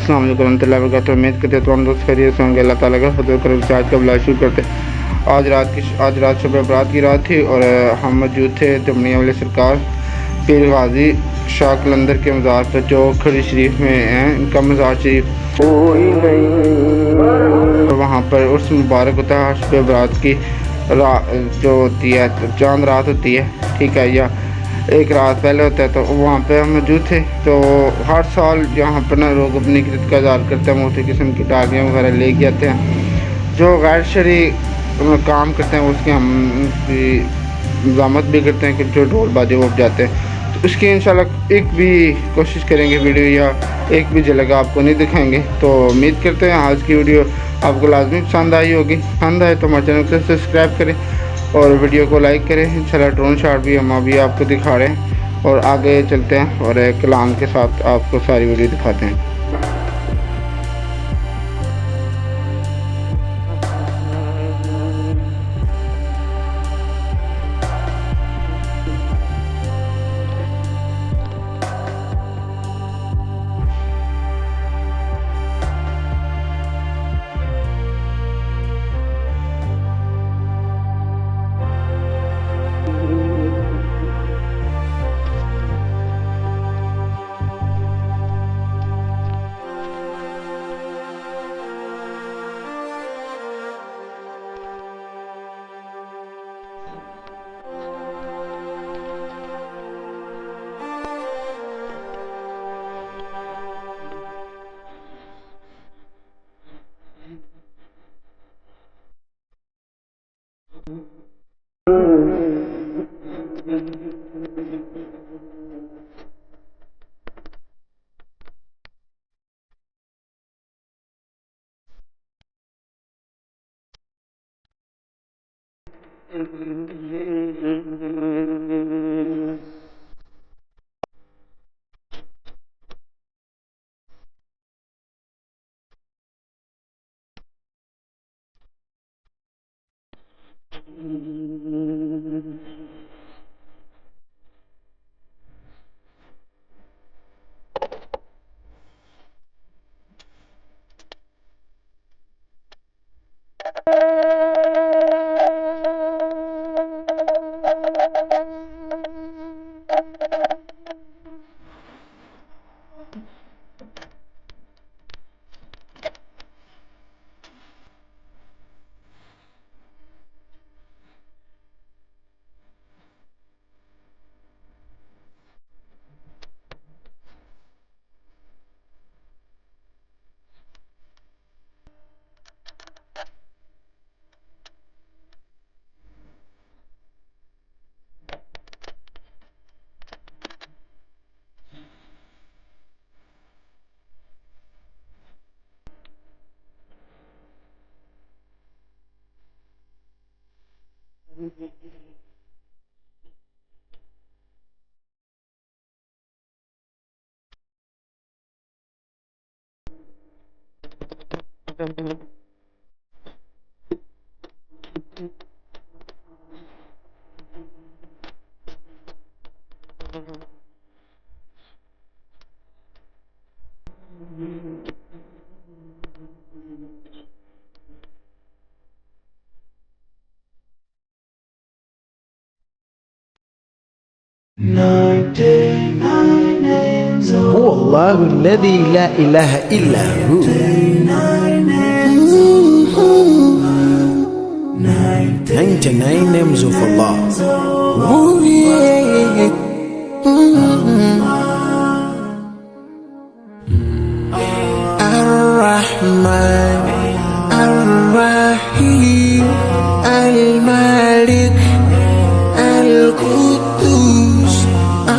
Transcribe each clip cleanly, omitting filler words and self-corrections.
अस्सलाम वालेकुम रहमतुल्लाहि व बरकातहू। उम्मीद करते हैं तमाम दोस्त खैरियत से होंगे। अल्लाह ताला का फजल करम से आज का ब्लॉग शुरू करते हैं। आज रात शब बरात की रात थी और हम मौजूद थे दमनिया वाले सरकार पीर गाजी शाह कलंदर के मज़ार पर जो खड़ी शरीफ में है। इनका मज़ार शरीफ वहाँ पर उर्स मुबारक होता है। शब बरात की जो होती है चांद रात होती है, ठीक है, या एक रात पहले होता है, तो वहाँ पे हम मौजूद थे। तो हर साल यहाँ पर ना लोग अपनी खरीद का इज़हार करते हैं, मुख्तलिफ़ किस्म की डालियाँ वगैरह लेके आते हैं। जो गैर शरई काम करते हैं उसकी हम मज़ामत भी करते हैं कि जो ढोल बाजे वो बजाते हैं। तो उसकी इंशाल्लाह एक भी कोशिश करेंगे वीडियो या एक भी झलक आपको नहीं दिखाएंगे। तो उम्मीद करते हैं आज की वीडियो आपको लाजमी पसंद आई होगी। पसंद आए तो हमारे चैनल को सब्सक्राइब करें और वीडियो को लाइक करें। इंशाल्लाह ड्रोन शॉट भी हम अभी आपको दिखा रहे हैं और आगे चलते हैं और एक कलाम के साथ आपको सारी वीडियो दिखाते हैं। هو الله الذي لا إله إلا هو. 99 names of Allah. Ooh, yeah. Ar-Rahman, Ar-Rahim, Al-Malik, Al-Quddus,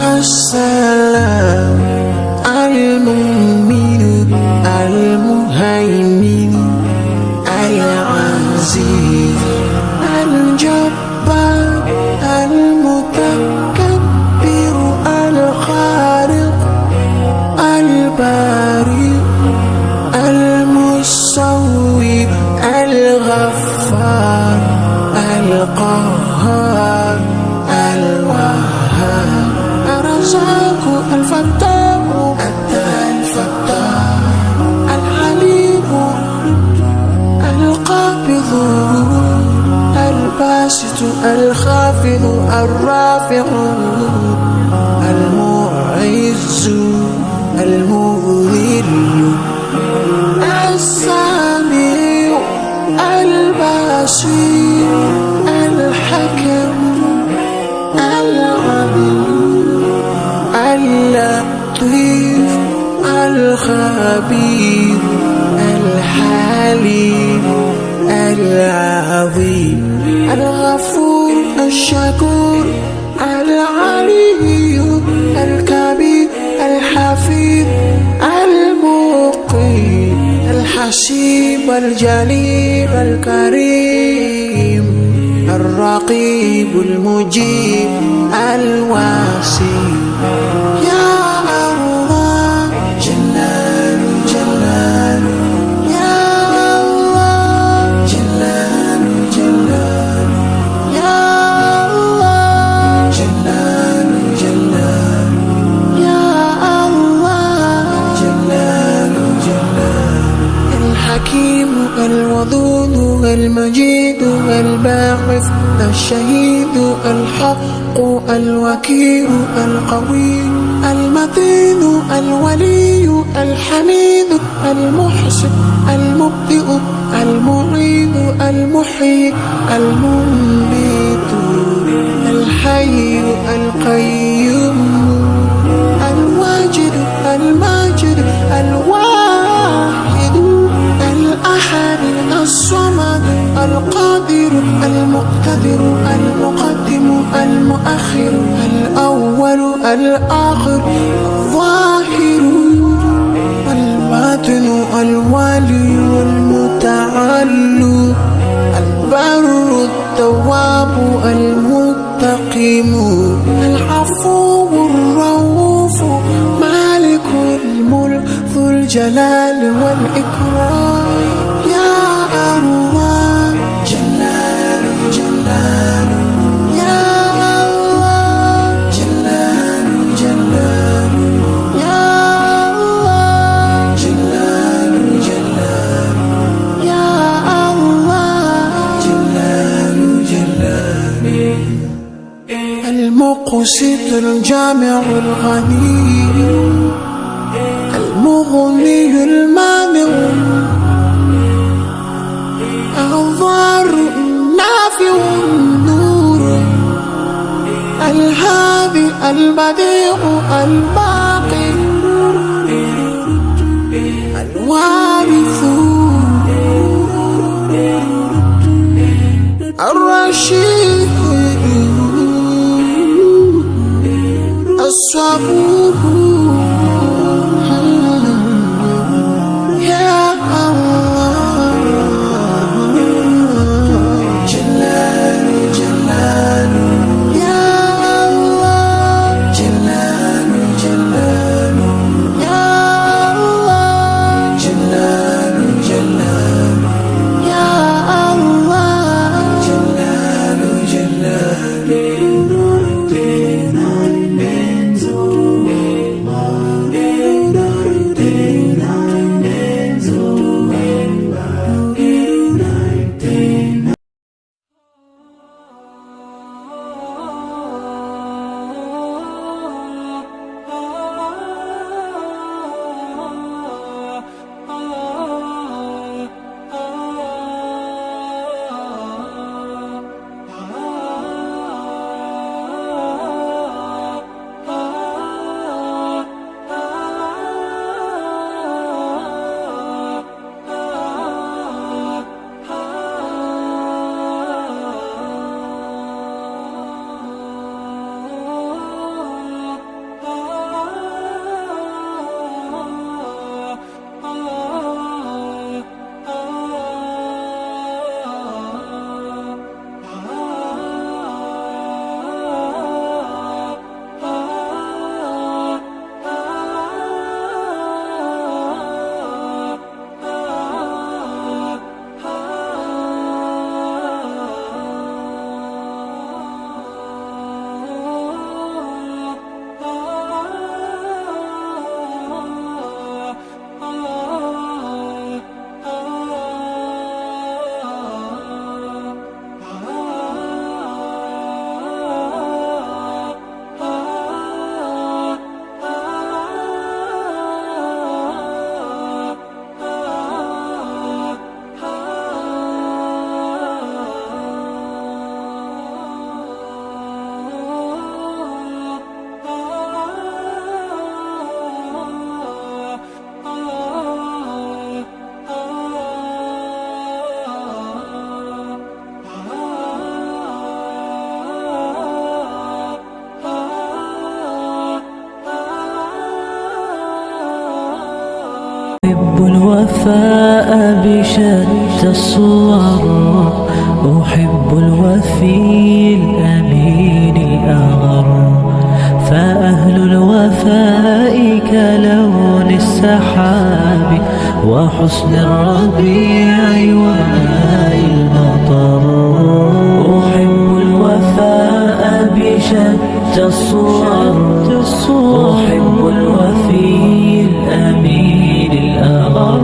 As-Salam, Al-Mu'min, Al-Muhaymin, Al-Aziz, Al-Jabbar, Al-Mutakabbir, Al-Khaliq, Al-Bari, Al-Musawwir, Al-Ghaffar, Al-Qahhar, Al-Wahhab, Ar-Razzaq, Al-Fattah, Al-Fattah, الرافع المعز المذل السميع البصير الحكم العليم اللطيف الخبير الحليم العظيم الغفور الشكور العلي الكبير الحفيظ المقيم الحسيب الجليل الكريم الرقيب المجيب الواسع يا الله جلال جلال يا الله جلال جلال يا الله جلال جلال يا الله جلال جلال الحكيم الودود المجيد الباعث الشهيد الحق الوكيل القوي المتين الولي الحميد المحسن المبدئ المعيد المحيي المميت الحي القيوم الواجد الماجد الواحد الأحد الصمد القادر المقتدر المقدم المؤخر الأول الآخر الظاهر الباطن الوالي والمتعالي البر التواب المنتقم العفو الرؤوف مالك الملك ذو الجلال والإكرام يا الله جلال جلال يا الله جلال جلال يا الله جلال جلال يا الله جلال جلال المقسط الجامع الغني المغني المانع الضار النافع النور الهادي البديع الباقي الوارث الرشيد الصبور يا الله جلال جلال يا الله جلال جلال يا الله جلال جلال يا الله جلال جلال الوفاء بشتى الصور، أحب الوفي الأمين الأغر، فأهل الوفاء كلون السحاب وحسن الربيع وماء المطر. أحب الوفاء بشتى الصور، أحب الوفي الأمين الأغر،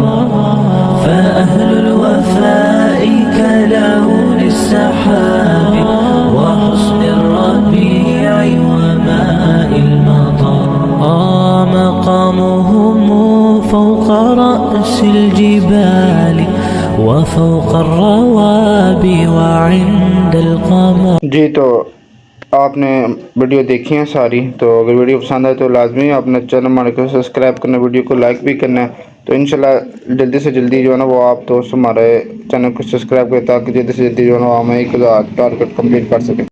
فأهل الوفاء كلون السحاب وحسن الربيع وماء المطر. مقامهم فوق رأس الجبال وفوق الروابي وعند القمر. जी तो आपने वीडियो देखी है सारी, तो अगर वीडियो पसंद आए तो लाजमी अपने चैनल हमारे को सब्सक्राइब करना, वीडियो को लाइक भी करना है। तो इंशाल्लाह जल्दी से जल्दी जो है ना वो आप दोस्त हमारे चैनल को सब्सक्राइब करें ताकि जल्दी से जल्दी जो है ना हम 1000 टारगेट कंप्लीट कर सकें।